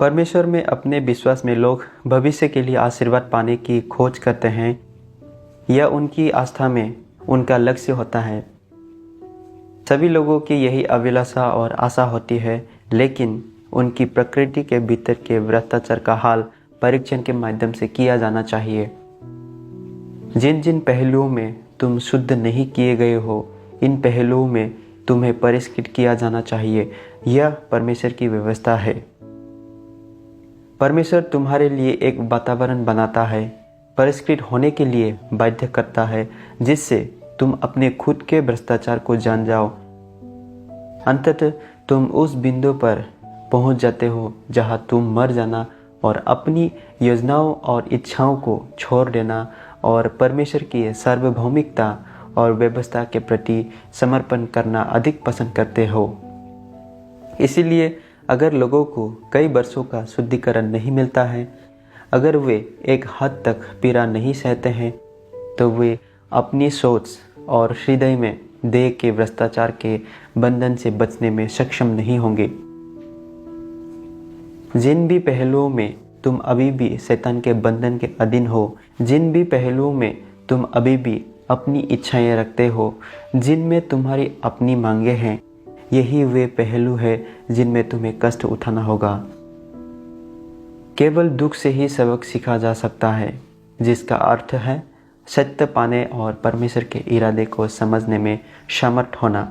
परमेश्वर में अपने विश्वास में लोग भविष्य के लिए आशीर्वाद पाने की खोज करते हैं। यह उनकी आस्था में उनका लक्ष्य होता है। सभी लोगों की यही अभिलाषा और आशा होती है, लेकिन उनकी प्रकृति के भीतर के भ्रष्टाचार का हाल परीक्षण के माध्यम से किया जाना चाहिए। जिन जिन पहलुओं में तुम शुद्ध नहीं किए गए हो, इन पहलुओं में तुम्हें परिष्कृत किया जाना चाहिए। यह परमेश्वर की व्यवस्था है। परमेश्वर तुम्हारे लिए एक वातावरण बनाता है, परिष्कृत होने के लिए बाध्य करता है, जिससे तुम अपने खुद के भ्रष्टाचार को जान जाओ। अंततः तुम उस बिंदु पर पहुंच जाते हो जहां तुम मर जाना और अपनी योजनाओं और इच्छाओं को छोड़ देना और परमेश्वर की सार्वभौमिकता और व्यवस्था के प्रति समर्पण करना अधिक पसंद करते हो। इसीलिए अगर लोगों को कई वर्षों का शुद्धिकरण नहीं मिलता है, अगर वे एक हद तक पीड़ा नहीं सहते हैं, तो वे अपनी सोच और हृदय में देह के भ्रष्टाचार के बंधन से बचने में सक्षम नहीं होंगे। जिन भी पहलुओं में तुम अभी भी शैतान के बंधन के अधीन हो, जिन भी पहलुओं में तुम अभी भी अपनी इच्छाएं रखते हो, जिनमें तुम्हारी अपनी मांगे हैं, यही वे पहलू हैं जिनमें तुम्हें कष्ट उठाना होगा। केवल दुख से ही सबक सीखा जा सकता है, जिसका अर्थ है सत्य पाने और परमेश्वर के इरादे को समझने में समर्थ होना।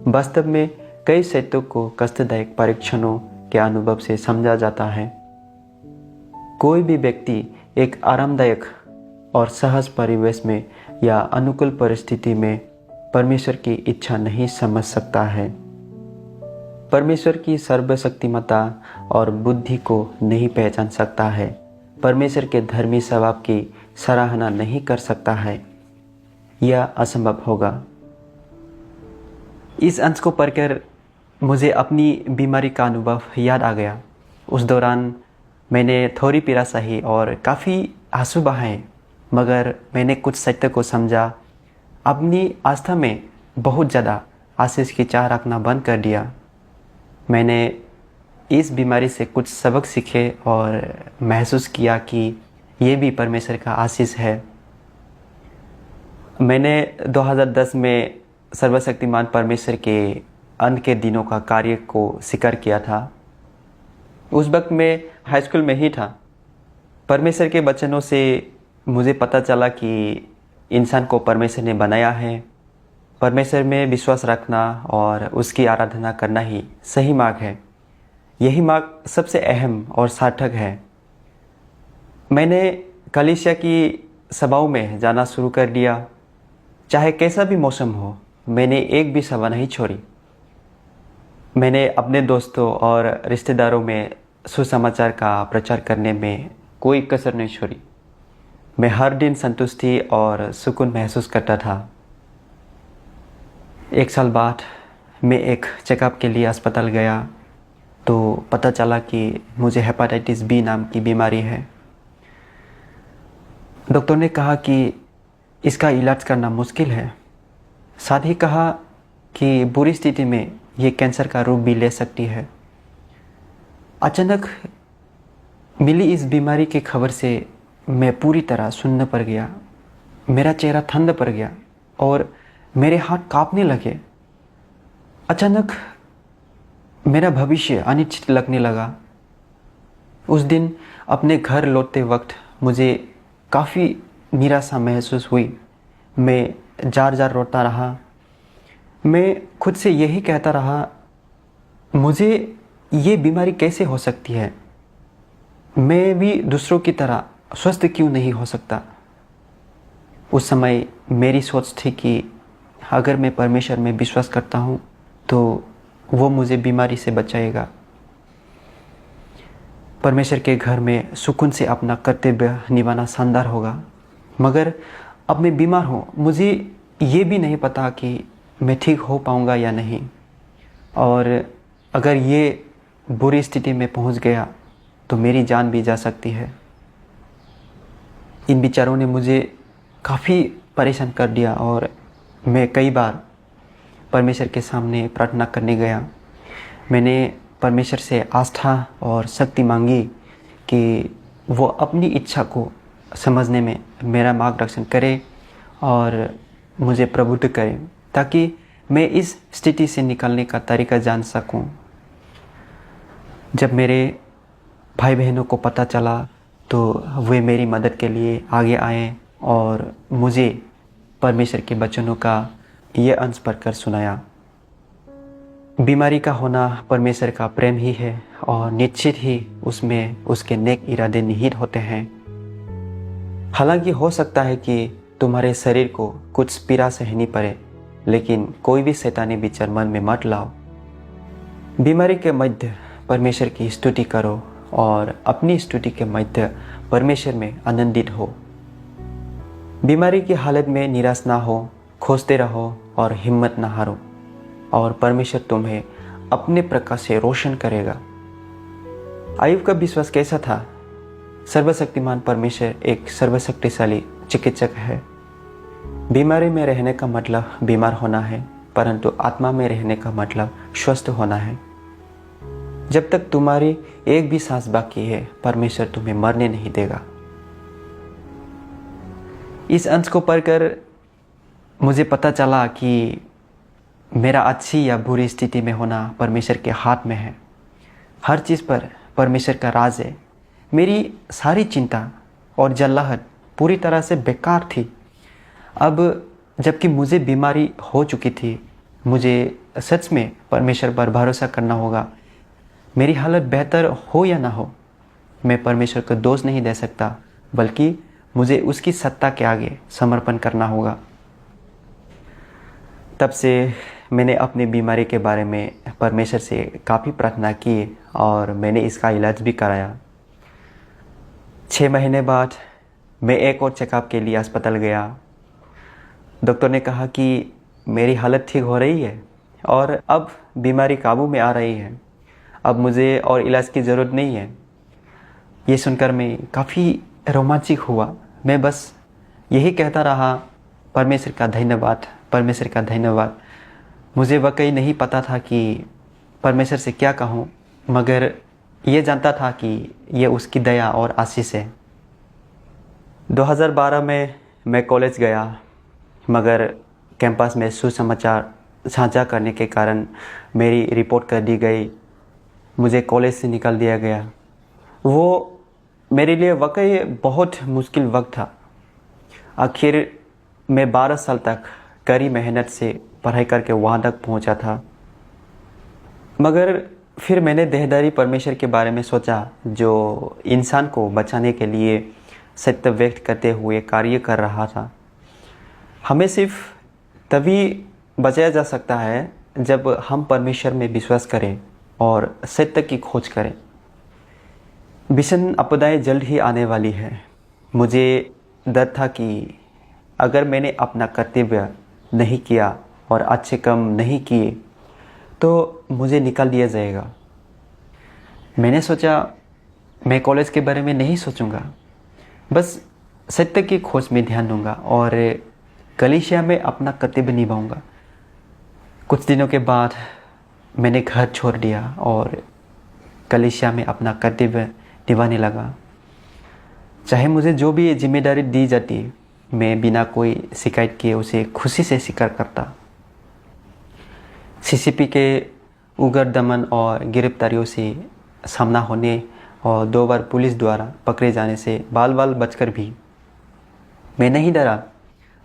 वास्तव में कई सत्यों को कष्टदायक परीक्षणों के अनुभव से समझा जाता है। कोई भी व्यक्ति एक आरामदायक और सहज परिवेश में या अनुकूल परिस्थिति में परमेश्वर की इच्छा नहीं समझ सकता है। परमेश्वर की सर्वशक्तिमत्ता और बुद्धि को नहीं पहचान सकता है। परमेश्वर के धर्मी स्वभाव की सराहना नहीं कर सकता है। यह असंभव होगा। इस अंश को पढ़कर मुझे अपनी बीमारी का अनुभव याद आ गया। उस दौरान मैंने थोड़ी पीड़ा सही और काफ़ी आंसू बहाए, मगर मैंने कुछ सत्य को समझा। अपनी आस्था में बहुत ज़्यादा आशीष की चाह रखना बंद कर दिया। मैंने इस बीमारी से कुछ सबक सीखे और महसूस किया कि ये भी परमेश्वर का आशीष है। मैंने 2010 में सर्वशक्तिमान परमेश्वर के अंत के दिनों का कार्य को स्वीकार किया था। उस वक्त मैं हाई स्कूल में ही था। परमेश्वर के वचनों से मुझे पता चला कि इंसान को परमेश्वर ने बनाया है। परमेश्वर में विश्वास रखना और उसकी आराधना करना ही सही मार्ग है। यही मार्ग सबसे अहम और सार्थक है। मैंने कलीसिया की सभाओं में जाना शुरू कर दिया। चाहे कैसा भी मौसम हो, मैंने एक भी सभा नहीं छोड़ी। मैंने अपने दोस्तों और रिश्तेदारों में सुसमाचार का प्रचार करने में कोई कसर नहीं छोड़ी। मैं हर दिन संतुष्टि और सुकून महसूस करता था। एक साल बाद मैं एक चेकअप के लिए अस्पताल गया तो पता चला कि मुझे हेपेटाइटिस बी नाम की बीमारी है। डॉक्टर ने कहा कि इसका इलाज करना मुश्किल है। साथ ही कहा कि बुरी स्थिति में ये कैंसर का रूप भी ले सकती है। अचानक मिली इस बीमारी की खबर से मैं पूरी तरह सुन्न पड़ गया। मेरा चेहरा ठंड पड़ गया और मेरे हाथ कांपने लगे। अचानक मेरा भविष्य अनिश्चित लगने लगा। उस दिन अपने घर लौटते वक्त मुझे काफ़ी निराशा महसूस हुई। मैं जार जार रोता रहा। मैं खुद से यही कहता रहा, मुझे ये बीमारी कैसे हो सकती है? मैं भी दूसरों की तरह स्वस्थ क्यों नहीं हो सकता? उस समय मेरी सोच थी कि अगर मैं परमेश्वर में विश्वास करता हूँ तो वो मुझे बीमारी से बचाएगा। परमेश्वर के घर में सुकून से अपना कर्तव्य निभाना शानदार होगा। मगर अब मैं बीमार हूँ। मुझे ये भी नहीं पता कि मैं ठीक हो पाऊँगा या नहीं, और अगर ये बुरी स्थिति में पहुँच गया तो मेरी जान भी जा सकती है। इन विचारों ने मुझे काफ़ी परेशान कर दिया और मैं कई बार परमेश्वर के सामने प्रार्थना करने गया। मैंने परमेश्वर से आस्था और शक्ति मांगी कि वो अपनी इच्छा को समझने में मेरा मार्गदर्शन करे और मुझे प्रबुद्ध करे, ताकि मैं इस स्थिति से निकलने का तरीका जान सकूं। जब मेरे भाई बहनों को पता चला तो वे मेरी मदद के लिए आगे आए और मुझे परमेश्वर के वचनों का ये अंश पढ़कर सुनाया। बीमारी का होना परमेश्वर का प्रेम ही है और निश्चित ही उसमें उसके नेक इरादे निहित होते हैं। हालांकि हो सकता है कि तुम्हारे शरीर को कुछ पीड़ा सहनी पड़े, लेकिन कोई भी शैतानी विचार मन में मत लाओ। बीमारी के मध्य परमेश्वर की स्तुति करो और अपनी स्तुति के मध्य परमेश्वर में आनंदित हो। बीमारी की हालत में निराश ना हो, खोजते रहो और हिम्मत ना हारो, और परमेश्वर तुम्हें अपने प्रकाश से रोशन करेगा। आयुब का विश्वास कैसा था? सर्वशक्तिमान परमेश्वर एक सर्वशक्तिशाली चिकित्सक है। बीमारी में रहने का मतलब बीमार होना है, परंतु आत्मा में रहने का मतलब स्वस्थ होना है। जब तक तुम्हारी एक भी सांस बाकी है, परमेश्वर तुम्हें मरने नहीं देगा। इस अंश को पढ़कर मुझे पता चला कि मेरा अच्छी या बुरी स्थिति में होना परमेश्वर के हाथ में है। हर चीज़ पर परमेश्वर का राज है। मेरी सारी चिंता और जल्लाहट पूरी तरह से बेकार थी। अब जबकि मुझे बीमारी हो चुकी थी, मुझे सच में परमेश्वर पर भरोसा करना होगा। मेरी हालत बेहतर हो या ना हो, मैं परमेश्वर को दोष नहीं दे सकता, बल्कि मुझे उसकी सत्ता के आगे समर्पण करना होगा। तब से मैंने अपनी बीमारी के बारे में परमेश्वर से काफ़ी प्रार्थना की और मैंने इसका इलाज भी कराया। 6 महीने बाद मैं एक और चेकअप के लिए अस्पताल गया। डॉक्टर ने कहा कि मेरी हालत ठीक हो रही है और अब बीमारी काबू में आ रही है। अब मुझे और इलाज की ज़रूरत नहीं है। ये सुनकर मैं काफ़ी रोमांचित हुआ। मैं बस यही कहता रहा, परमेश्वर का धन्यवाद, परमेश्वर का धन्यवाद। मुझे वाकई नहीं पता था कि परमेश्वर से क्या कहूँ, मगर ये जानता था कि ये उसकी दया और आशीष है। 2012 में मैं कॉलेज गया, मगर कैंपस में सुसमाचार साझा करने के कारण मेरी रिपोर्ट कर दी गई। मुझे कॉलेज से निकाल दिया गया। वो मेरे लिए वाकई बहुत मुश्किल वक्त था। आखिर मैं 12 साल तक कड़ी मेहनत से पढ़ाई करके वहाँ तक पहुँचा था, मगर फिर मैंने देहधारी परमेश्वर के बारे में सोचा, जो इंसान को बचाने के लिए सत्य व्यक्त करते हुए कार्य कर रहा था। हमें सिर्फ तभी बचाया जा सकता है जब हम परमेश्वर में विश्वास करें और सत्य की खोज करें। भीषण आपदाएं जल्द ही आने वाली है। मुझे डर था कि अगर मैंने अपना कर्तव्य नहीं किया और अच्छे काम नहीं किए तो मुझे निकाल दिया जाएगा। मैंने सोचा मैं कॉलेज के बारे में नहीं सोचूंगा, बस सत्य की खोज में ध्यान दूंगा और कलीसिया में अपना कर्तव्य निभाऊंगा। कुछ दिनों के बाद मैंने घर छोड़ दिया और कलीसिया में अपना कर्तव्य निभाने लगा। चाहे मुझे जो भी जिम्मेदारी दी जाती, मैं बिना कोई शिकायत किए उसे खुशी से स्वीकार करता। सीसीपी के उग्र दमन और गिरफ्तारियों से सामना होने और 2 बार पुलिस द्वारा पकड़े जाने से बाल बाल बचकर भी मैं नहीं डरा,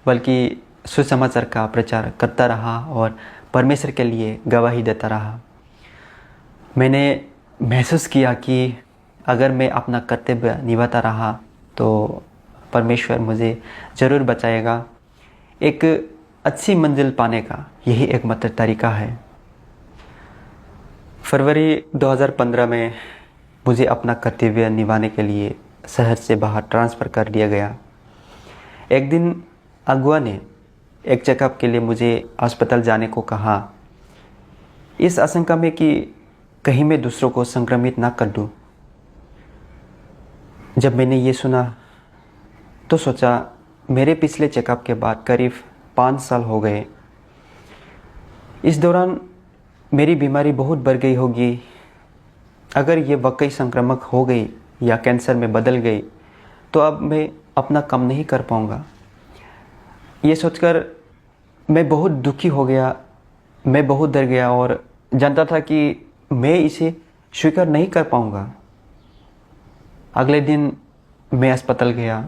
बल्कि सुसमाचार का प्रचार करता रहा और परमेश्वर के लिए गवाही देता रहा। मैंने महसूस किया कि अगर मैं अपना कर्तव्य निभाता रहा तो परमेश्वर मुझे ज़रूर बचाएगा। एक अच्छी मंजिल पाने का यही एकमात्र तरीका है। फरवरी 2015 में मुझे अपना कर्तव्य निभाने के लिए शहर से बाहर ट्रांसफ़र कर दिया गया। एक दिन अगुआ ने एक चेकअप के लिए मुझे अस्पताल जाने को कहा, इस आशंका में कि कहीं मैं दूसरों को संक्रमित ना कर दूं। जब मैंने ये सुना तो सोचा, मेरे पिछले चेकअप के बाद करीब 5 साल हो गए। इस दौरान मेरी बीमारी बहुत बढ़ गई होगी अगर ये वाकई संक्रामक हो गई या कैंसर में बदल गई तो अब मैं अपना काम नहीं कर पाऊँगा। ये सोचकर मैं बहुत दुखी हो गया, मैं बहुत डर गया और जानता था कि मैं इसे स्वीकार नहीं कर पाऊँगा। अगले दिन मैं अस्पताल गया,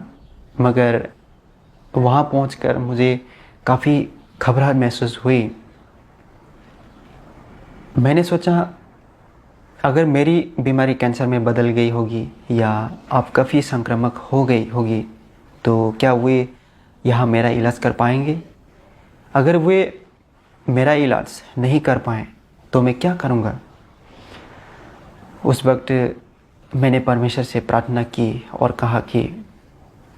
मगर वहाँ पहुँचकर मुझे काफ़ी घबराहट महसूस हुई। मैंने सोचा अगर मेरी बीमारी कैंसर में बदल गई होगी या अब काफ़ी संक्रामक हो गई होगी तो क्या वे यहाँ मेरा इलाज कर पाएंगे? अगर वे मेरा इलाज नहीं कर पाएँ तो मैं क्या करूँगा? उस वक्त मैंने परमेश्वर से प्रार्थना की और कहा कि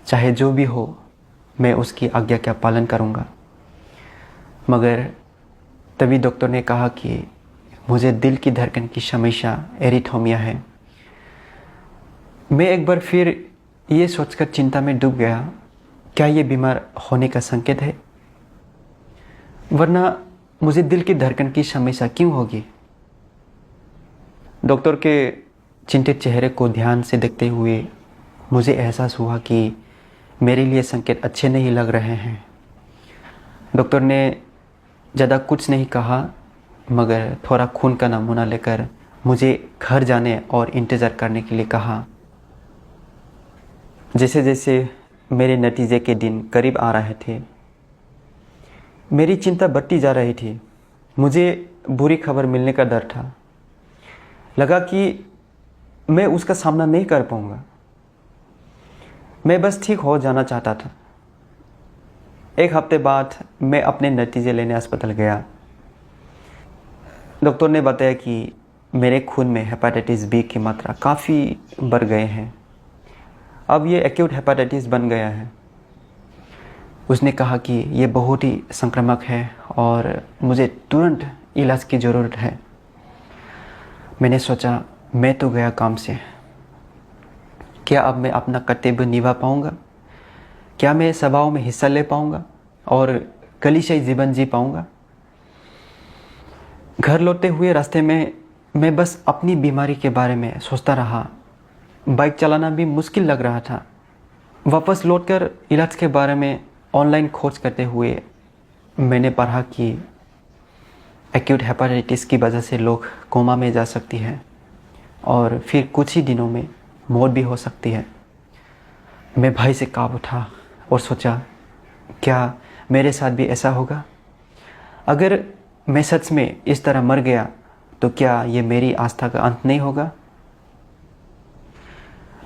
चाहे जो भी हो मैं उसकी आज्ञा का पालन करूँगा। मगर तभी डॉक्टर ने कहा कि मुझे दिल की धड़कन की समस्या एरिथमिया है। मैं एक बार फिर ये सोचकर चिंता में डूब गया, क्या ये बीमार होने का संकेत है? वरना मुझे दिल की धड़कन की समस्या क्यों होगी? डॉक्टर के चिंतित चेहरे को ध्यान से देखते हुए मुझे एहसास हुआ कि मेरे लिए संकेत अच्छे नहीं लग रहे हैं। डॉक्टर ने ज़्यादा कुछ नहीं कहा, मगर थोड़ा खून का नमूना लेकर मुझे घर जाने और इंतज़ार करने के लिए कहा। जैसे जैसे मेरे नतीजे के दिन करीब आ रहे थे, मेरी चिंता बढ़ती जा रही थी। मुझे बुरी खबर मिलने का डर था। लगा कि मैं उसका सामना नहीं कर पाऊँगा। मैं बस ठीक हो जाना चाहता था। एक हफ्ते बाद मैं अपने नतीजे लेने अस्पताल गया। डॉक्टर ने बताया कि मेरे खून में हेपेटाइटिस बी की मात्रा काफ़ी बढ़ गए हैं। अब ये एक्यूट हेपेटाइटिस बन गया है। उसने कहा कि ये बहुत ही संक्रामक है और मुझे तुरंत इलाज की ज़रूरत है। मैंने सोचा मैं तो गया काम से, क्या अब मैं अपना कर्तव्य निभा पाऊँगा? क्या मैं सभाओं में हिस्सा ले पाऊँगा और कलीसियाई जीवन जी पाऊँगा? घर लौटते हुए रास्ते में मैं बस अपनी बीमारी के बारे में सोचता रहा। बाइक चलाना भी मुश्किल लग रहा था। वापस लौटकर इलाज के बारे में ऑनलाइन खोज करते हुए मैंने पढ़ा कि एक्यूट हेपेटाइटिस की वजह से लोग कोमा में जा सकती है और फिर कुछ ही दिनों में मौत भी हो सकती है। मैं भय से कांप उठा और सोचा क्या मेरे साथ भी ऐसा होगा? अगर मैं सच में इस तरह मर गया तो क्या ये मेरी आस्था का अंत नहीं होगा?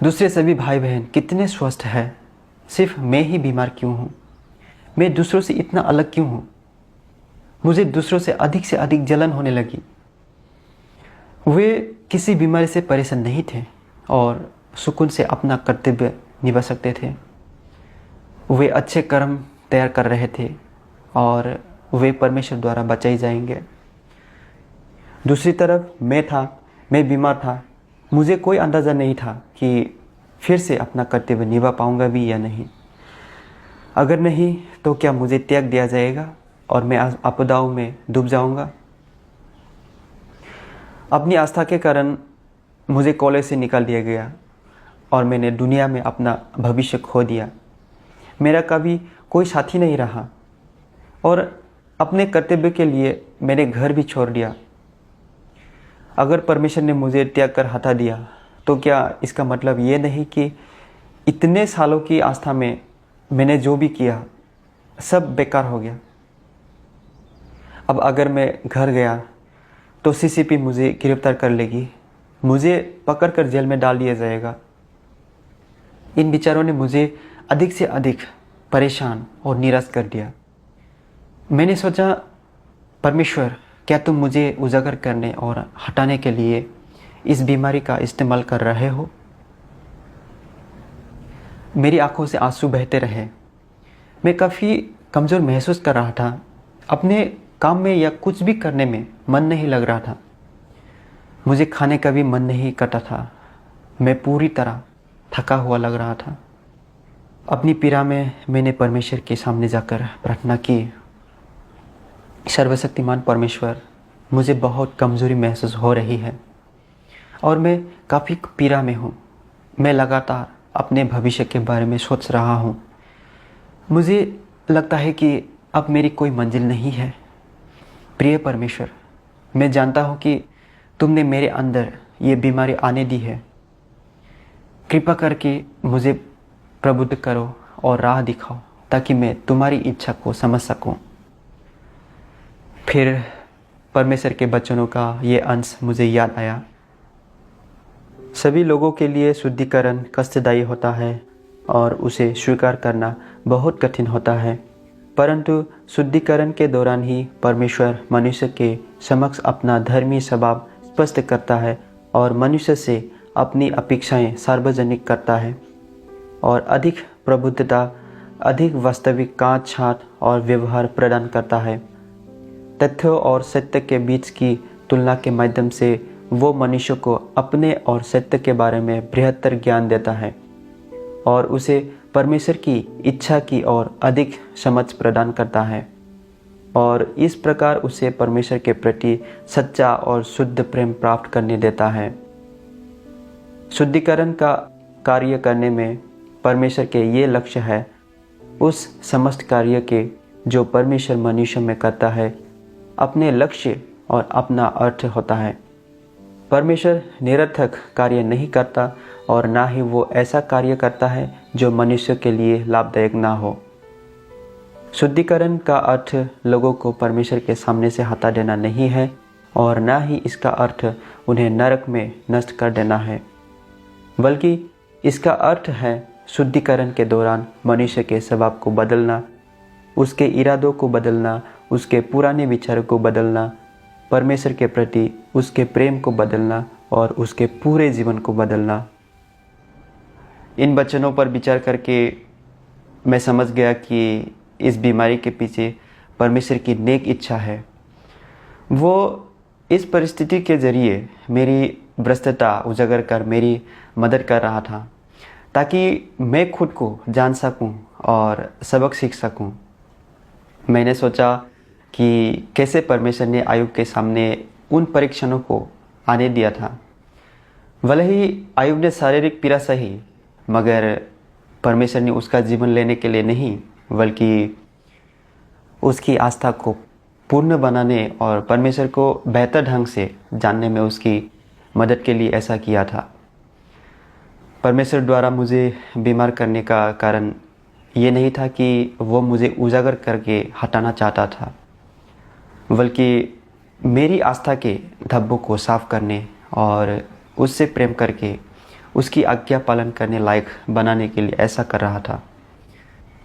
दूसरे सभी भाई बहन कितने स्वस्थ हैं, सिर्फ मैं ही बीमार क्यों हूँ? मैं दूसरों से इतना अलग क्यों हूँ? मुझे दूसरों से अधिक जलन होने लगी। वे किसी बीमारी से परेशान नहीं थे और सुकून से अपना कर्तव्य निभा सकते थे। वे अच्छे कर्म तैयार कर रहे थे और वे परमेश्वर द्वारा बचाए जाएंगे। दूसरी तरफ मैं बीमार था। मुझे कोई अंदाज़ा नहीं था कि फिर से अपना कर्तव्य निभा पाऊंगा भी या नहीं। अगर नहीं तो क्या मुझे त्याग दिया जाएगा और मैं आपदाओं में डूब जाऊंगा? अपनी आस्था के कारण मुझे कॉलेज से निकाल दिया गया और मैंने दुनिया में अपना भविष्य खो दिया। मेरा कभी कोई साथी नहीं रहा और अपने कर्तव्य के लिए मैंने घर भी छोड़ दिया। अगर परमेश्वर ने मुझे त्याग कर हटा दिया तो क्या इसका मतलब ये नहीं कि इतने सालों की आस्था में मैंने जो भी किया सब बेकार हो गया? अब अगर मैं घर गया तो सीसीपी मुझे गिरफ्तार कर लेगी, मुझे पकड़कर जेल में डाल दिया जाएगा। इन विचारों ने मुझे अधिक से अधिक परेशान और निराश कर दिया। मैंने सोचा परमेश्वर, क्या तुम मुझे उजागर करने और हटाने के लिए इस बीमारी का इस्तेमाल कर रहे हो? मेरी आंखों से आंसू बहते रहे। मैं काफ़ी कमज़ोर महसूस कर रहा था। अपने काम में या कुछ भी करने में मन नहीं लग रहा था। मुझे खाने का भी मन नहीं करता था। मैं पूरी तरह थका हुआ लग रहा था। अपनी पीड़ा में मैंने परमेश्वर के सामने जाकर प्रार्थना की, सर्वशक्तिमान परमेश्वर, मुझे बहुत कमज़ोरी महसूस हो रही है। और मैं काफ़ी पीड़ा में हूँ। मैं लगातार अपने भविष्य के बारे में सोच रहा हूँ। मुझे लगता है कि अब मेरी कोई मंजिल नहीं है। प्रिय परमेश्वर, मैं जानता हूँ कि तुमने मेरे अंदर ये बीमारी आने दी है। कृपा करके मुझे प्रबुद्ध करो और राह दिखाओ ताकि मैं तुम्हारी इच्छा को समझ सकूं। फिर परमेश्वर के वचनों का ये अंश मुझे याद आया। सभी लोगों के लिए शुद्धिकरण कष्टदायी होता है और उसे स्वीकार करना बहुत कठिन होता है, परंतु शुद्धिकरण के दौरान ही परमेश्वर मनुष्य के समक्ष अपना धर्मी स्वभाव स्पष्ट करता है और मनुष्य से अपनी अपेक्षाएं सार्वजनिक करता है और अधिक प्रबुद्धता, अधिक वास्तविक कांच छांट और व्यवहार प्रदान करता है। तथ्यों और सत्य के बीच की तुलना के माध्यम से वो मनुष्य को अपने और सत्य के बारे में बृहत्तर ज्ञान देता है और उसे परमेश्वर की इच्छा की ओर अधिक समझ प्रदान करता है और इस प्रकार उसे परमेश्वर के प्रति सच्चा और शुद्ध प्रेम प्राप्त करने देता है। शुद्धिकरण का कार्य करने में परमेश्वर के ये लक्ष्य है। उस समस्त कार्य के जो परमेश्वर मनुष्य में करता है अपने लक्ष्य और अपना अर्थ होता है। परमेश्वर निरर्थक कार्य नहीं करता और ना ही वो ऐसा कार्य करता है जो मनुष्य के लिए लाभदायक ना हो। शुद्धिकरण का अर्थ लोगों को परमेश्वर के सामने से हटा देना नहीं है और ना ही इसका अर्थ उन्हें नरक में नष्ट कर देना है, बल्कि इसका अर्थ है शुद्धिकरण के दौरान मनुष्य के स्वभाव को बदलना, उसके इरादों को बदलना, उसके पुराने विचारों को बदलना, परमेश्वर के प्रति उसके प्रेम को बदलना और उसके पूरे जीवन को बदलना। इन वचनों पर विचार करके मैं समझ गया कि इस बीमारी के पीछे परमेश्वर की नेक इच्छा है। वो इस परिस्थिति के ज़रिए मेरी भ्रष्टता उजागर कर मेरी मदद कर रहा था ताकि मैं खुद को जान सकूं और सबक सीख सकूं। मैंने सोचा कि कैसे परमेश्वर ने आयुब के सामने उन परीक्षणों को आने दिया था। भले ही आयुब ने शारीरिक पीड़ा सही, मगर परमेश्वर ने उसका जीवन लेने के लिए नहीं, बल्कि उसकी आस्था को पूर्ण बनाने और परमेश्वर को बेहतर ढंग से जानने में उसकी मदद के लिए ऐसा किया था। परमेश्वर द्वारा मुझे बीमार करने का कारण ये नहीं था कि वो मुझे उजागर करके हटाना चाहता था, बल्कि मेरी आस्था के धब्बों को साफ करने और उससे प्रेम करके उसकी आज्ञा पालन करने लायक बनाने के लिए ऐसा कर रहा था।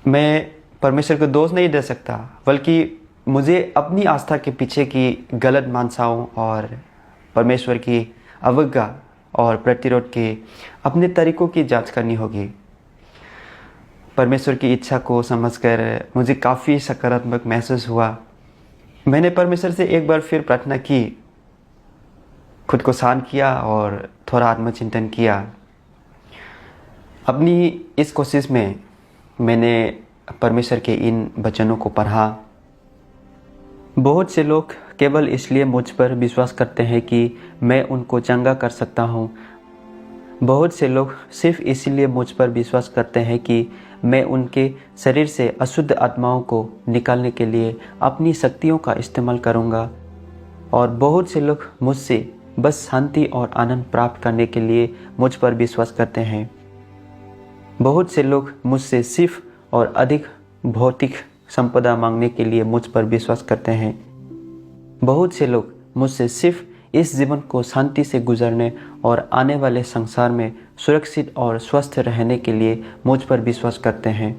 मैं परमेश्वर को दोष नहीं दे सकता, बल्कि मुझे अपनी आस्था के पीछे की गलत मान्यताओं और परमेश्वर की अवज्ञा और प्रतिरोध के अपने तरीकों की जांच करनी होगी। परमेश्वर की इच्छा को समझकर मुझे काफ़ी सकारात्मक महसूस हुआ। मैंने परमेश्वर से एक बार फिर प्रार्थना की, खुद को शांत किया और थोड़ा आत्मचिंतन किया। अपनी इस कोशिश में मैंने परमेश्वर के इन वचनों को पढ़ा। बहुत से लोग केवल इसलिए मुझ पर विश्वास करते हैं कि मैं उनको चंगा कर सकता हूँ। बहुत से लोग सिर्फ इसीलिए मुझ पर विश्वास करते हैं कि मैं उनके शरीर से अशुद्ध आत्माओं को निकालने के लिए अपनी शक्तियों का इस्तेमाल करूँगा। और बहुत से लोग मुझसे बस शांति और आनंद प्राप्त करने के लिए मुझ पर विश्वास करते हैं। बहुत से लोग मुझसे सिर्फ और अधिक भौतिक संपदा मांगने के लिए मुझ पर विश्वास करते हैं। बहुत से लोग मुझसे सिर्फ इस जीवन को शांति से गुजरने और आने वाले संसार में सुरक्षित और स्वस्थ रहने के लिए मुझ पर विश्वास करते हैं।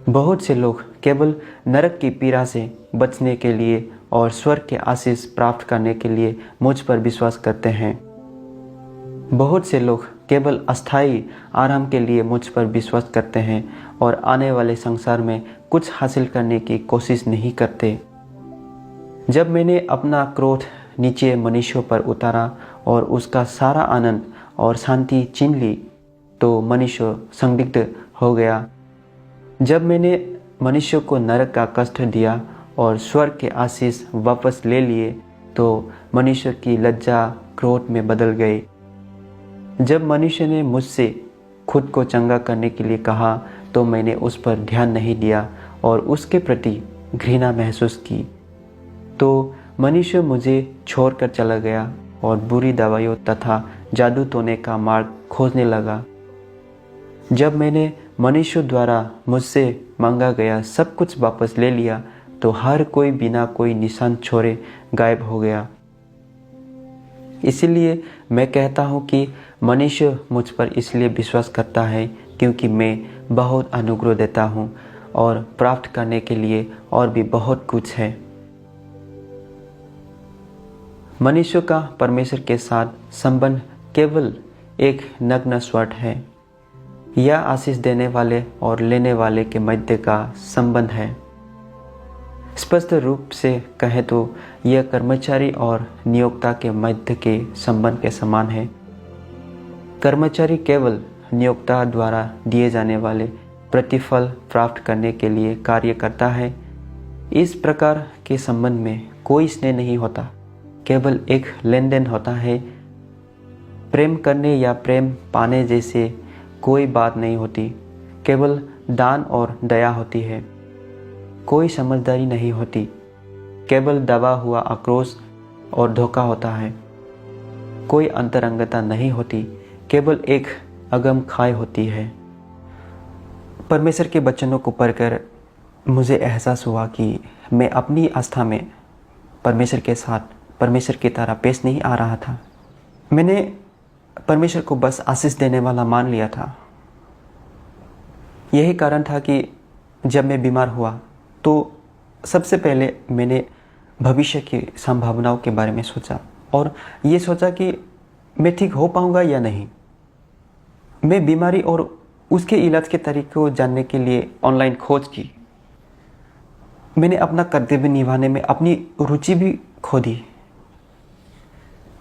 बहुत से लोग केवल नरक की पीड़ा से बचने के लिए और स्वर्ग के आशीष प्राप्त करने के लिए मुझ पर विश्वास करते हैं। बहुत से लोग केवल अस्थायी आराम के लिए मुझ पर विश्वास करते हैं और आने वाले संसार में कुछ हासिल करने की कोशिश नहीं करते। जब मैंने अपना क्रोध नीचे मनुष्यों पर उतारा और उसका सारा आनंद और शांति छीन ली, तो मनुष्य संदिग्ध हो गया। जब मैंने मनुष्य को नरक का कष्ट दिया और स्वर्ग के आशीष वापस ले लिए, तो मनुष्य की लज्जा, क्रोध में बदल गए। जब मनुष्य ने मुझसे खुद को चंगा करने के लिए कहा तो मैंने उस पर ध्यान नहीं दिया और उसके प्रति घृणा महसूस की। तो मनुष्य मुझे छोड़कर चला गया और बुरी दवाइयों तथा जादू टोने का मार्ग खोजने लगा। जब मैंने मनुष्य द्वारा मुझसे मांगा गया सब कुछ वापस ले लिया तो हर कोई बिना कोई निशान छोड़े गायब हो गया। इसीलिए मैं कहता हूँ कि मनुष्य मुझ पर इसलिए विश्वास करता है क्योंकि मैं बहुत अनुग्रह देता हूँ और प्राप्त करने के लिए और भी बहुत कुछ है। मनुष्य का परमेश्वर के साथ संबंध केवल एक नग्न स्वट है। यह आशीष देने वाले और लेने वाले के मध्य का संबंध है। स्पष्ट रूप से कहें तो यह कर्मचारी और नियोक्ता के मध्य के संबंध के समान है। कर्मचारी केवल नियोक्ता द्वारा दिए जाने वाले प्रतिफल प्राप्त करने के लिए कार्य करता है। इस प्रकार के संबंध में कोई स्नेह नहीं होता, केवल एक लेन देन होता है। प्रेम करने या प्रेम पाने जैसे कोई बात नहीं होती, केवल दान और दया होती है। कोई समझदारी नहीं होती, केवल दबा हुआ आक्रोश और धोखा होता है। कोई अंतरंगता नहीं होती, केवल एक अगम खाई होती है। परमेश्वर के वचनों को पढ़कर मुझे एहसास हुआ कि मैं अपनी आस्था में परमेश्वर के साथ परमेश्वर की तरह पेश नहीं आ रहा था। मैंने परमेश्वर को बस आशीष देने वाला मान लिया था। यही कारण था कि जब मैं बीमार हुआ तो सबसे पहले मैंने भविष्य की संभावनाओं के बारे में सोचा और ये सोचा कि मैं ठीक हो पाऊंगा या नहीं। मैं बीमारी और उसके इलाज के तरीके को जानने के लिए ऑनलाइन खोज की। मैंने अपना कर्तव्य निभाने में अपनी रुचि भी खो दी।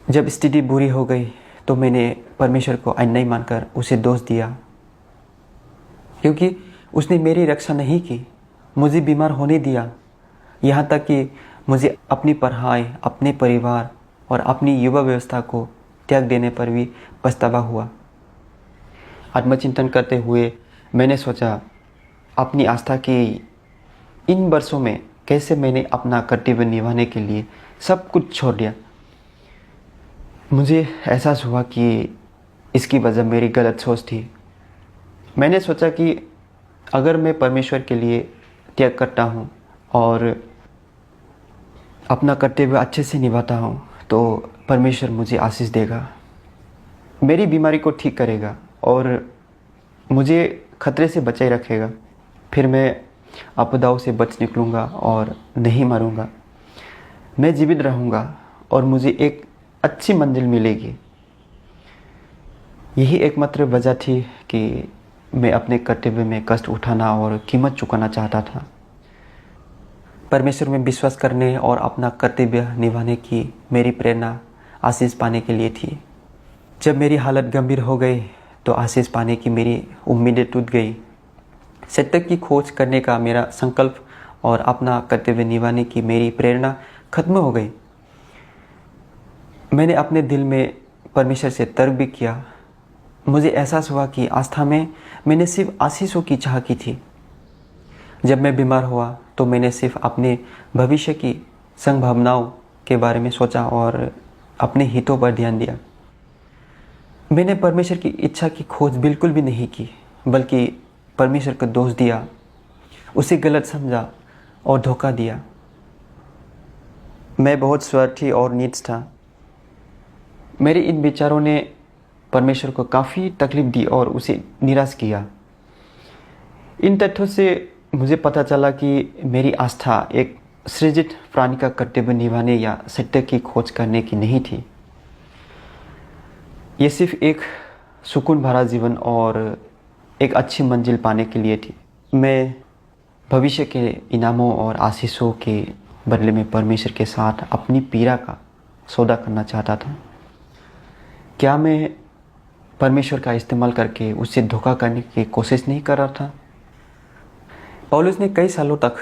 जब स्थिति बुरी हो गई तो मैंने परमेश्वर को अन्यायी मानकर उसे दोष दिया, क्योंकि उसने मेरी रक्षा नहीं की, मुझे बीमार होने दिया। यहाँ तक कि मुझे अपनी पढ़ाई, अपने परिवार और अपनी युवा व्यवस्था को त्याग देने पर भी पछतावा हुआ। आत्मचिंतन करते हुए मैंने सोचा अपनी आस्था की इन वर्षों में कैसे मैंने अपना कर्तव्य निभाने के लिए सब कुछ छोड़ दिया। मुझे एहसास हुआ कि इसकी वजह मेरी गलत सोच थी। मैंने सोचा कि अगर मैं परमेश्वर के लिए त्याग करता हूँ और अपना कर्तव्य अच्छे से निभाता हूँ तो परमेश्वर मुझे आशीष देगा, मेरी बीमारी को ठीक करेगा और मुझे खतरे से बचाए रखेगा। फिर मैं आपदाओं से बच निकलूँगा और नहीं मरूँगा। मैं जीवित रहूँगा और मुझे एक अच्छी मंजिल मिलेगी। यही एकमात्र वजह थी कि मैं अपने कर्तव्य में कष्ट उठाना और कीमत चुकाना चाहता था। परमेश्वर में विश्वास करने और अपना कर्तव्य निभाने की मेरी प्रेरणा आशीष पाने के लिए थी। जब मेरी हालत गंभीर हो गई तो आशीष पाने की मेरी उम्मीदें टूट गई। सत्य की खोज करने का मेरा संकल्प और अपना कर्तव्य निभाने की मेरी प्रेरणा खत्म हो गई। मैंने अपने दिल में परमेश्वर से तर्क भी किया। मुझे एहसास हुआ कि आस्था में मैंने सिर्फ आशीषों की चाह की थी। जब मैं बीमार हुआ तो मैंने सिर्फ अपने भविष्य की संभावनाओं के बारे में सोचा और अपने हितों पर ध्यान दिया। मैंने परमेश्वर की इच्छा की खोज बिल्कुल भी नहीं की, बल्कि परमेश्वर को दोष दिया, उसे गलत समझा और धोखा दिया। मैं बहुत स्वार्थी और नीच था। मेरे इन विचारों ने परमेश्वर को काफ़ी तकलीफ दी और उसे निराश किया। इन तथ्यों से मुझे पता चला कि मेरी आस्था एक सृजित प्राणी का कर्तव्य निभाने या सत्य की खोज करने की नहीं थी। ये सिर्फ एक सुकून भरा जीवन और एक अच्छी मंजिल पाने के लिए थी। मैं भविष्य के इनामों और आशीषों के बदले में परमेश्वर के साथ अपनी पीड़ा का सौदा करना चाहता था। क्या मैं परमेश्वर का इस्तेमाल करके उससे धोखा करने की कोशिश नहीं कर रहा था? पौलुस ने कई सालों तक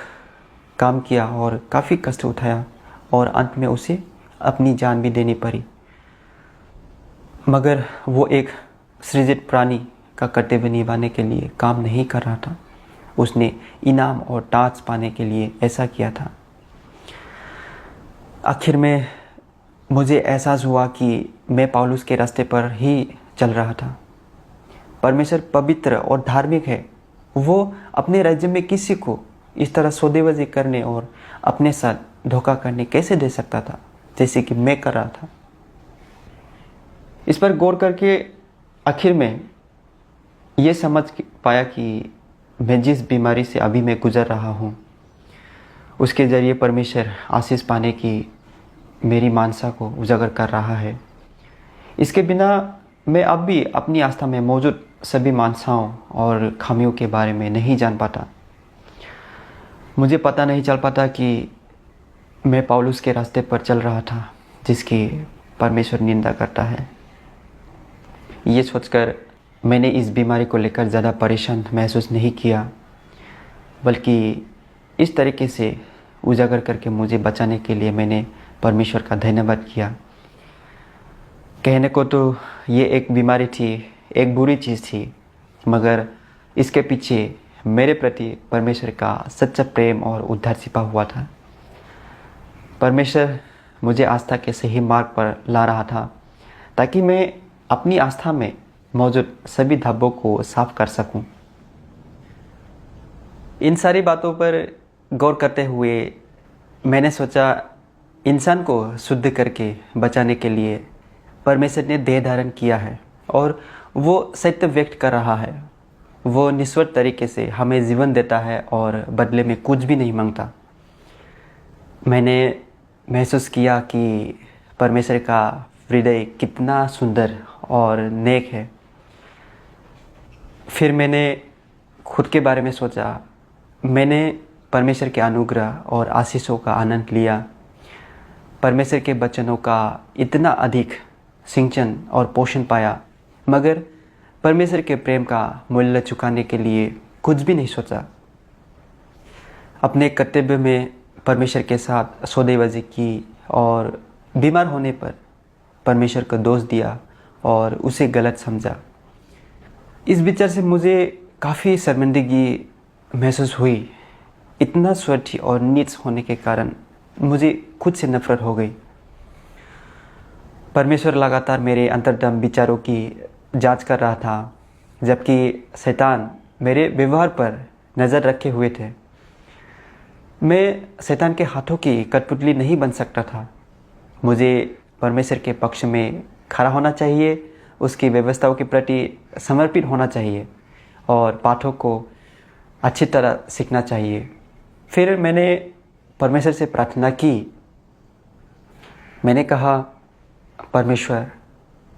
काम किया और काफ़ी कष्ट उठाया और अंत में उसे अपनी जान भी देनी पड़ी। मगर वो एक सृजित प्राणी का कर्तव्य निभाने के लिए काम नहीं कर रहा था। उसने इनाम और टास्क पाने के लिए ऐसा किया था। आखिर में मुझे एहसास हुआ कि मैं पौलुस के रास्ते पर ही चल रहा था। परमेश्वर पवित्र और धार्मिक है। वो अपने राज्य में किसी को इस तरह सौदेबाजी करने और अपने साथ धोखा करने कैसे दे सकता था, जैसे कि मैं कर रहा था। इस पर गौर करके आखिर में ये समझ पाया कि मैं जिस बीमारी से अभी मैं गुजर रहा हूँ, उसके ज़रिए परमेश्वर आशीष पाने की मेरी मानसा को उजागर कर रहा है। इसके बिना मैं अब भी अपनी आस्था में मौजूद सभी मानसाओं और खामियों के बारे में नहीं जान पाता। मुझे पता नहीं चल पाता कि मैं पौलुस के रास्ते पर चल रहा था, जिसकी परमेश्वर निंदा करता है। ये सोचकर मैंने इस बीमारी को लेकर ज़्यादा परेशान महसूस नहीं किया, बल्कि इस तरीके से उजागर करके मुझे बचाने के लिए मैंने परमेश्वर का धन्यवाद किया। कहने को तो ये एक बीमारी थी, एक बुरी चीज़ थी, मगर इसके पीछे मेरे प्रति परमेश्वर का सच्चा प्रेम और उद्धार छिपा हुआ था। परमेश्वर मुझे आस्था के सही मार्ग पर ला रहा था, ताकि मैं अपनी आस्था में मौजूद सभी धब्बों को साफ कर सकूं। इन सारी बातों पर गौर करते हुए मैंने सोचा, इंसान को शुद्ध करके बचाने के लिए परमेश्वर ने देह धारण किया है और वो सत्य व्यक्त कर रहा है। वो निस्वार्थ तरीके से हमें जीवन देता है और बदले में कुछ भी नहीं मांगता। मैंने महसूस किया कि परमेश्वर का हृदय कितना सुंदर और नेक है। फिर मैंने खुद के बारे में सोचा। मैंने परमेश्वर के अनुग्रह और आशीषों का आनंद लिया। परमेश्वर के वचनों का इतना अधिक सिंचन और पोषण पाया, मगर परमेश्वर के प्रेम का मूल्य चुकाने के लिए कुछ भी नहीं सोचा। अपने कर्तव्य में परमेश्वर के साथ सौदेबाजी की और बीमार होने पर परमेश्वर को दोष दिया और उसे गलत समझा। इस विचार से मुझे काफ़ी शर्मिंदगी महसूस हुई। इतना स्वार्थी और नीच होने के कारण मुझे खुद से नफरत हो गई। परमेश्वर लगातार मेरे अंतर्दम विचारों की जांच कर रहा था, जबकि शैतान मेरे व्यवहार पर नज़र रखे हुए थे। मैं शैतान के हाथों की कठपुतली नहीं बन सकता था। मुझे परमेश्वर के पक्ष में खड़ा होना चाहिए, उसकी व्यवस्थाओं के प्रति समर्पित होना चाहिए और पाठों को अच्छी तरह सीखना चाहिए। फिर मैंने परमेश्वर से प्रार्थना की। मैंने कहा, परमेश्वर,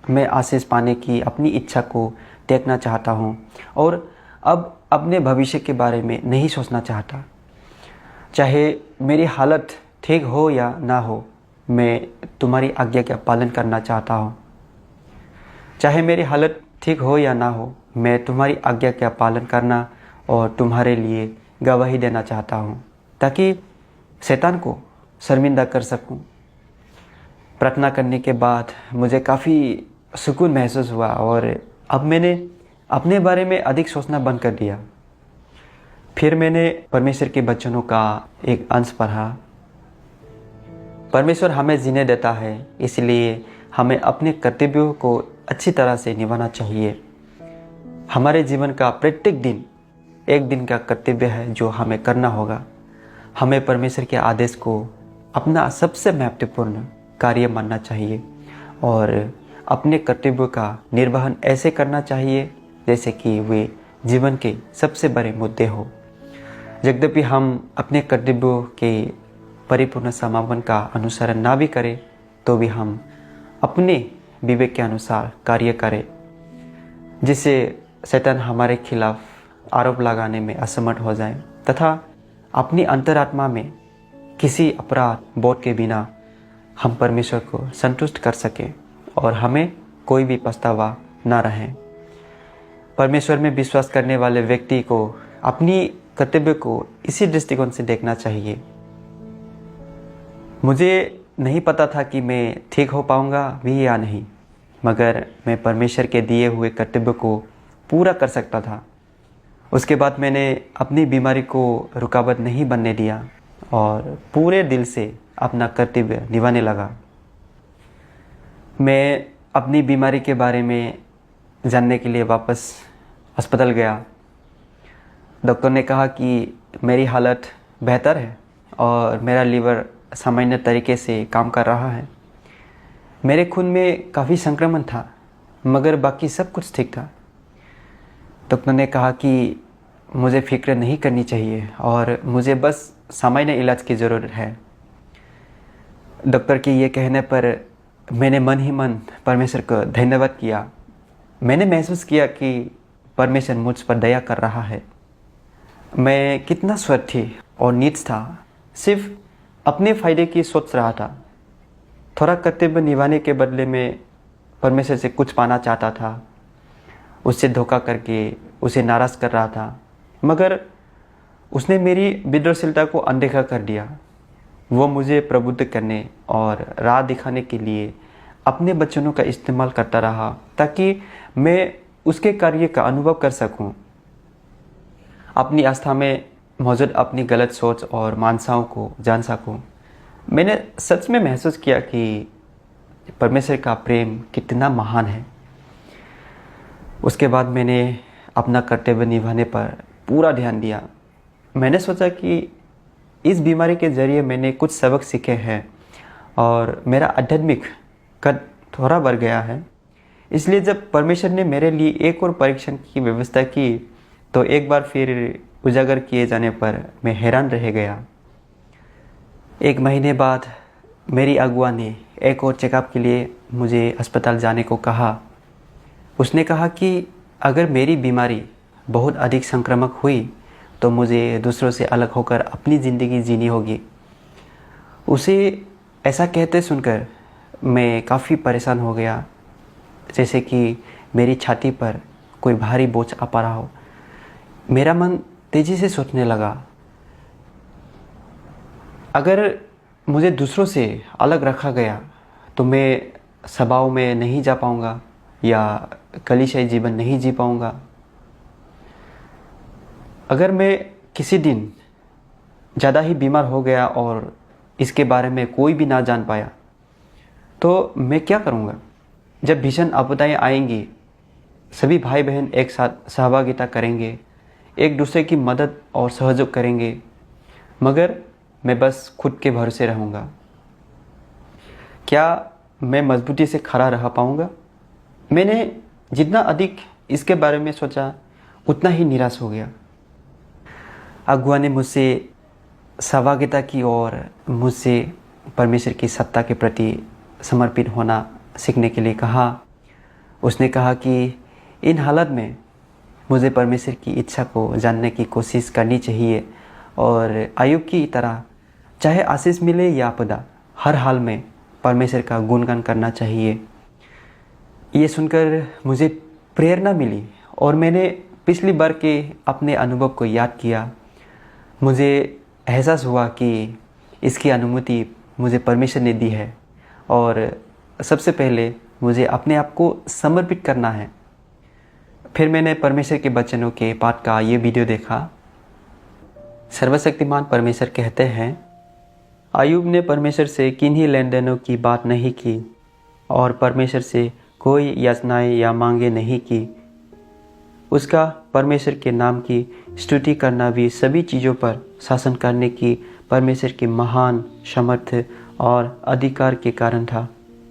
मैं आशीष पाने की अपनी इच्छा को त्यागना चाहता हूँ और अब अपने भविष्य के बारे में नहीं सोचना चाहता। चाहे मेरी हालत ठीक हो या ना हो, मैं तुम्हारी आज्ञा का पालन करना चाहता हूँ। चाहे मेरी हालत ठीक हो या ना हो, मैं तुम्हारी आज्ञा का पालन करना और तुम्हारे लिए गवाही देना चाहता हूँ, ताकि शैतान को शर्मिंदा कर सकूँ। प्रार्थना करने के बाद मुझे काफ़ी सुकून महसूस हुआ और अब मैंने अपने बारे में अधिक सोचना बंद कर दिया। फिर मैंने परमेश्वर के वचनों का एक अंश पढ़ा। परमेश्वर हमें जीने देता है, इसलिए हमें अपने कर्तव्यों को अच्छी तरह से निभाना चाहिए। हमारे जीवन का प्रत्येक दिन एक दिन का कर्तव्य है जो हमें करना होगा। हमें परमेश्वर के आदेश को अपना सबसे महत्वपूर्ण कार्य मानना चाहिए और अपने कर्तव्यों का निर्वहन ऐसे करना चाहिए जैसे कि वे जीवन के सबसे बड़े मुद्दे हो। यद्यपि हम अपने कर्तव्यों के परिपूर्ण समापन का अनुसरण ना भी करें, तो भी हम अपने विवेक के अनुसार कार्य करें, जिससे शैतान हमारे खिलाफ आरोप लगाने में असमर्थ हो जाए तथा अपनी अंतरात्मा में किसी अपराध बोध के बिना हम परमेश्वर को संतुष्ट कर सकें और हमें कोई भी पछतावा ना रहे। परमेश्वर में विश्वास करने वाले व्यक्ति को अपनी कर्तव्य को इसी दृष्टिकोण से देखना चाहिए। मुझे नहीं पता था कि मैं ठीक हो पाऊंगा भी या नहीं, मगर मैं परमेश्वर के दिए हुए कर्तव्य को पूरा कर सकता था। उसके बाद मैंने अपनी बीमारी को रुकावट नहीं बनने दिया और पूरे दिल से अपना कर्तव्य निभाने लगा। मैं अपनी बीमारी के बारे में जानने के लिए वापस अस्पताल गया। डॉक्टर ने कहा कि मेरी हालत बेहतर है और मेरा लीवर सामान्य तरीके से काम कर रहा है। मेरे खून में काफ़ी संक्रमण था, मगर बाकी सब कुछ ठीक था। डॉक्टर ने कहा कि मुझे फिक्र नहीं करनी चाहिए और मुझे बस सामान्य इलाज की ज़रूरत है। डॉक्टर के ये कहने पर मैंने मन ही मन परमेश्वर को धन्यवाद किया। मैंने महसूस किया कि परमेश्वर मुझ पर दया कर रहा है। मैं कितना स्वार्थी और नीच था, सिर्फ अपने फ़ायदे की सोच रहा था। थोड़ा कर्तव्य निभाने के बदले में परमेश्वर से कुछ पाना चाहता था। उससे धोखा करके उसे नाराज़ कर रहा था, मगर उसने मेरी विद्रोहशीलता को अनदेखा कर दिया। वो मुझे प्रबुद्ध करने और राह दिखाने के लिए अपने वचनों का इस्तेमाल करता रहा, ताकि मैं उसके कार्य का अनुभव कर सकूं। अपनी आस्था में मौजूद अपनी गलत सोच और मानसाओं को जान सकूं। मैंने सच में महसूस किया कि परमेश्वर का प्रेम कितना महान है। उसके बाद मैंने अपना कर्तव्य निभाने पर पूरा ध्यान दिया। मैंने सोचा कि इस बीमारी के ज़रिए मैंने कुछ सबक सीखे हैं और मेरा आध्यात्मिक कद थोड़ा बढ़ गया है। इसलिए जब परमेश्वर ने मेरे लिए एक और परीक्षण की व्यवस्था की, तो एक बार फिर उजागर किए जाने पर मैं हैरान रह गया। 1 महीने बाद मेरी अगुआ ने एक और चेकअप के लिए मुझे अस्पताल जाने को कहा। उसने कहा कि अगर मेरी बीमारी बहुत अधिक संक्रामक हुई तो मुझे दूसरों से अलग होकर अपनी ज़िंदगी जीनी होगी। उसे ऐसा कहते सुनकर मैं काफ़ी परेशान हो गया, जैसे कि मेरी छाती पर कोई भारी बोझ आ पा रहा हो। मेरा मन तेज़ी से सोचने लगा, अगर मुझे दूसरों से अलग रखा गया तो मैं सभाओं में नहीं जा पाऊंगा या कलीसियाई जीवन नहीं जी पाऊंगा। अगर मैं किसी दिन ज़्यादा ही बीमार हो गया और इसके बारे में कोई भी ना जान पाया तो मैं क्या करूंगा? जब भीषण आपदाएं आएंगी, सभी भाई बहन एक साथ सहभागिता करेंगे, एक दूसरे की मदद और सहयोग करेंगे, मगर मैं बस खुद के भरोसे रहूँगा। क्या मैं मजबूती से खड़ा रह पाऊँगा? मैंने जितना अधिक इसके बारे में सोचा, उतना ही निराश हो गया। अगुआ ने मुझसे सहभागिता की और मुझसे परमेश्वर की सत्ता के प्रति समर्पित होना सीखने के लिए कहा। उसने कहा कि इन हालत में मुझे परमेश्वर की इच्छा को जानने की कोशिश करनी चाहिए और अय्यूब की तरह चाहे आशीष मिले या आपदा, हर हाल में परमेश्वर का गुणगान करना चाहिए। ये सुनकर मुझे प्रेरणा मिली और मैंने पिछली बार के अपने अनुभव को याद किया। मुझे एहसास हुआ कि इसकी अनुमति मुझे परमेश्वर ने दी है और सबसे पहले मुझे अपने आप को समर्पित करना है। फिर मैंने परमेश्वर के वचनों के पाठ का ये वीडियो देखा। सर्वशक्तिमान परमेश्वर कहते हैं, अय्यूब ने परमेश्वर से किन्हीं लेन देनों की बात नहीं की और परमेश्वर से कोई याचनाएं या मांगे नहीं की। उसका परमेश्वर के नाम की स्तुति करना भी सभी चीज़ों पर शासन करने की परमेश्वर की महान सामर्थ्य और अधिकार के कारण था,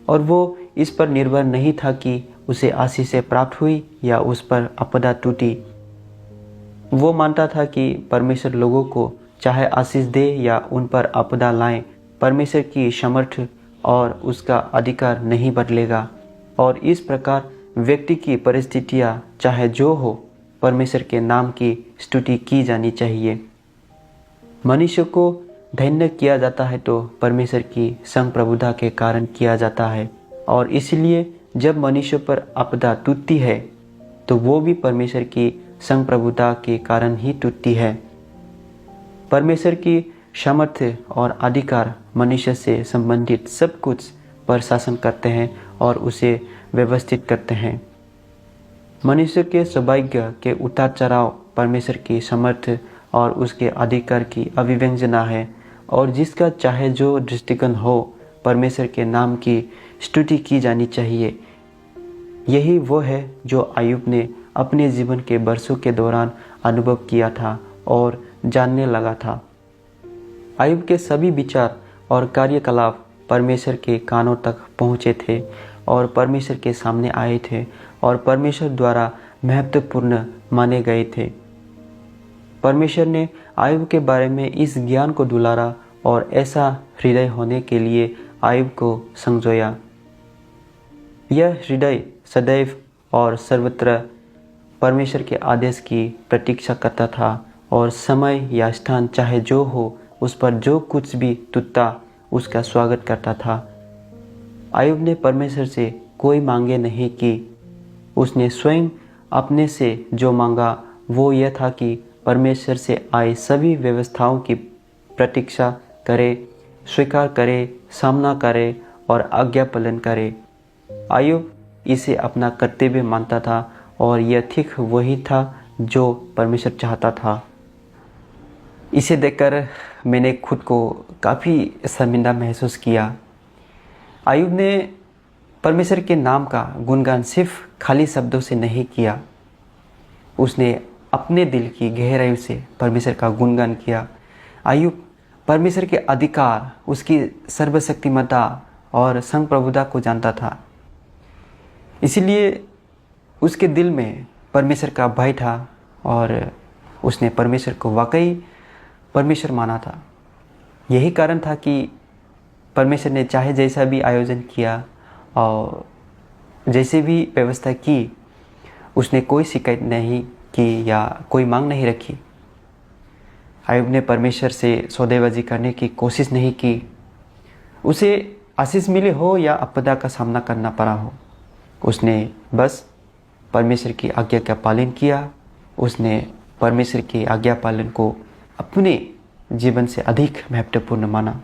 और वो इस पर निर्भर नहीं था कि उसे आशीषें प्राप्त हुई या उस पर आपदा टूटी। वो मानता था कि परमेश्वर लोगों को चाहे आशीष दे या उन पर आपदा लाए, परमेश्वर की सामर्थ्य और उसका अधिकार नहीं बदलेगा, और इस प्रकार व्यक्ति की परिस्थितियाँ चाहे जो हो, परमेश्वर के नाम की स्तुति की जानी चाहिए। मनुष्य को धन्य किया जाता है तो परमेश्वर की संप्रभुता के कारण किया जाता है, और इसलिए जब मनुष्य पर आपदा टूटती है तो वो भी परमेश्वर की संप्रभुता के कारण ही टूटती है। परमेश्वर की सामर्थ्य और अधिकार मनुष्य से संबंधित सब कुछ पर शासन करते हैं और उसे व्यवस्थित करते हैं। मनुष्य के सौभाग्य के उतार चढ़ाव परमेश्वर की समर्थ और उसके अधिकार की अभिव्यंजना है, और जिसका चाहे जो दृष्टिकोण हो, परमेश्वर के नाम की स्तुति की जानी चाहिए। यही वो है जो अय्यूब ने अपने जीवन के वर्षों के दौरान अनुभव किया था और जानने लगा था। अय्यूब के सभी विचार और कार्यकलाप परमेश्वर के कानों तक पहुँचे थे और परमेश्वर के सामने आए थे और परमेश्वर द्वारा महत्वपूर्ण माने गए थे। परमेश्वर ने अय्यूब के बारे में इस ज्ञान को दुलारा और ऐसा हृदय होने के लिए अय्यूब को संजोया। यह हृदय सदैव और सर्वत्र परमेश्वर के आदेश की प्रतीक्षा करता था और समय या स्थान चाहे जो हो, उस पर जो कुछ भी टूटता उसका स्वागत करता था। अय्यूब ने परमेश्वर से कोई मांगे नहीं की। उसने स्वयं अपने से जो मांगा वो यह था कि परमेश्वर से आए सभी व्यवस्थाओं की प्रतीक्षा करे, स्वीकार करे, सामना करे और आज्ञा पालन करे। अय्यूब इसे अपना कर्तव्य मानता था और यह ठीक वही था जो परमेश्वर चाहता था। इसे देखकर मैंने खुद को काफ़ी शर्मिंदा महसूस किया। अय्यूब ने परमेश्वर के नाम का गुणगान सिर्फ खाली शब्दों से नहीं किया, उसने अपने दिल की गहराई से परमेश्वर का गुणगान किया। अय्यूब परमेश्वर के अधिकार, उसकी सर्वशक्तिमत्ता और संप्रभुता को जानता था। इसीलिए उसके दिल में परमेश्वर का भय था और उसने परमेश्वर को वाकई परमेश्वर माना था। यही कारण था कि परमेश्वर ने चाहे जैसा भी आयोजन किया और जैसे भी व्यवस्था की, उसने कोई शिकायत नहीं की या कोई मांग नहीं रखी। अय्यूब ने परमेश्वर से सौदेबाजी करने की कोशिश नहीं की। उसे आशीष मिले हो या आपदा का सामना करना पड़ा हो, उसने बस परमेश्वर की आज्ञा का पालन किया। उसने परमेश्वर की आज्ञा पालन को अपने जीवन से अधिक महत्वपूर्ण माना।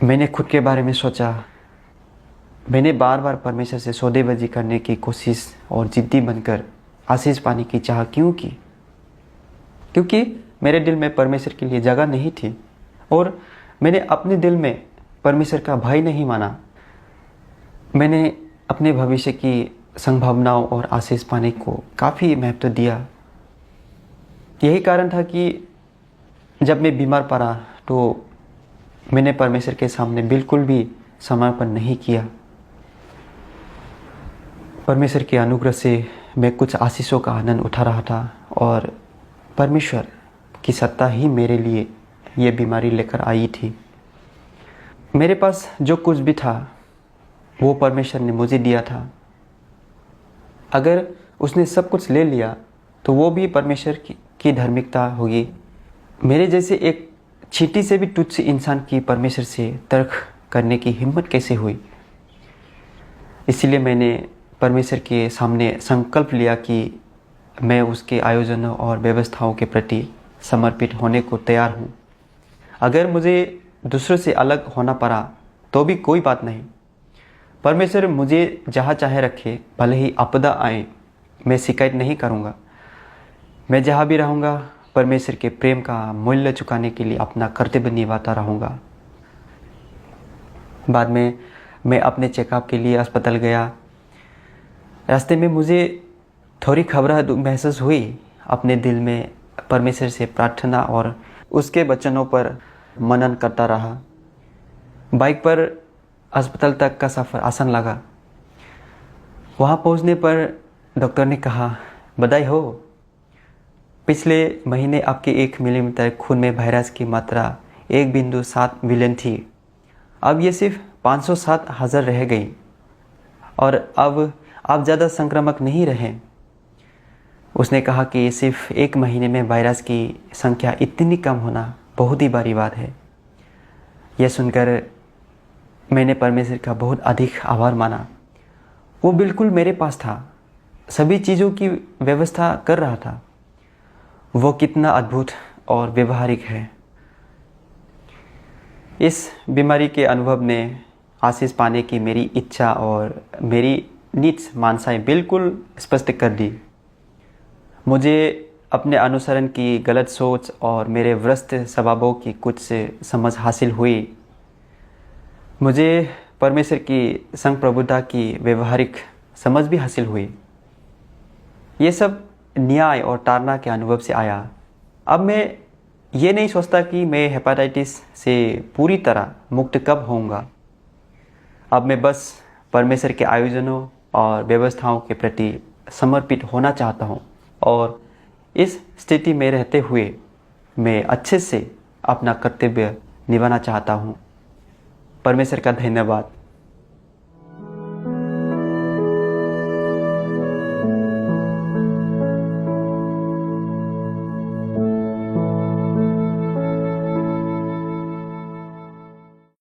मैंने खुद के बारे में सोचा, मैंने बार बार परमेश्वर से सौदेबाजी करने की कोशिश और जिद्दी बनकर आशीष पाने की चाह क्यों की? क्योंकि मेरे दिल में परमेश्वर के लिए जगह नहीं थी और मैंने अपने दिल में परमेश्वर का भय नहीं माना। मैंने अपने भविष्य की संभावनाओं और आशीष पाने को काफ़ी महत्व दिया। यही कारण था कि जब मैं बीमार पड़ा तो मैंने परमेश्वर के सामने बिल्कुल भी समर्पण नहीं किया। परमेश्वर के अनुग्रह से मैं कुछ आशीषों का आनंद उठा रहा था और परमेश्वर की सत्ता ही मेरे लिए ये बीमारी लेकर आई थी। मेरे पास जो कुछ भी था वो परमेश्वर ने मुझे दिया था। अगर उसने सब कुछ ले लिया तो वो भी परमेश्वर की धार्मिकता होगी। मेरे जैसे एक चींटी से भी तुच्छ इंसान की परमेश्वर से तर्क करने की हिम्मत कैसे हुई? इसीलिए मैंने परमेश्वर के सामने संकल्प लिया कि मैं उसके आयोजनों और व्यवस्थाओं के प्रति समर्पित होने को तैयार हूँ। अगर मुझे दूसरों से अलग होना पड़ा तो भी कोई बात नहीं। परमेश्वर मुझे जहाँ चाहे रखे, भले ही आपदा आए, मैं शिकायत नहीं करूँगा। मैं जहाँ भी रहूँगा परमेश्वर के प्रेम का मूल्य चुकाने के लिए अपना कर्तव्य निभाता रहूँगा। बाद में मैं अपने चेकअप के लिए अस्पताल गया। रास्ते में मुझे थोड़ी घबराहट महसूस हुई। अपने दिल में परमेश्वर से प्रार्थना और उसके वचनों पर मनन करता रहा। बाइक पर अस्पताल तक का सफ़र आसान लगा। वहाँ पहुँचने पर डॉक्टर ने कहा, बधाई हो, पिछले महीने आपके 1 मिलीमीटर खून में वायरस की मात्रा 1.7 मिलियन थी। अब ये सिर्फ 507,000 रह गई और अब आप ज़्यादा संक्रामक नहीं रहे। उसने कहा कि सिर्फ 1 महीने में वायरस की संख्या इतनी कम होना बहुत ही बड़ी बात है। यह सुनकर मैंने परमेश्वर का बहुत अधिक आभार माना। वो बिल्कुल मेरे पास था, सभी चीज़ों की व्यवस्था कर रहा था। वो कितना अद्भुत और व्यवहारिक है। इस बीमारी के अनुभव ने आशीष पाने की मेरी इच्छा और मेरी नीड्स मानसाएं बिल्कुल स्पष्ट कर दी। मुझे अपने अनुसरण की गलत सोच और मेरे भ्रष्ट स्वभावों की कुछ समझ हासिल हुई। मुझे परमेश्वर की संप्रभुता की व्यवहारिक समझ भी हासिल हुई। ये सब न्याय और ताड़ना के अनुभव से आया। अब मैं ये नहीं सोचता कि मैं हेपेटाइटिस से पूरी तरह मुक्त कब होऊंगा। अब मैं बस परमेश्वर के आयोजनों और व्यवस्थाओं के प्रति समर्पित होना चाहता हूँ और इस स्थिति में रहते हुए मैं अच्छे से अपना कर्तव्य निभाना चाहता हूँ। परमेश्वर का धन्यवाद।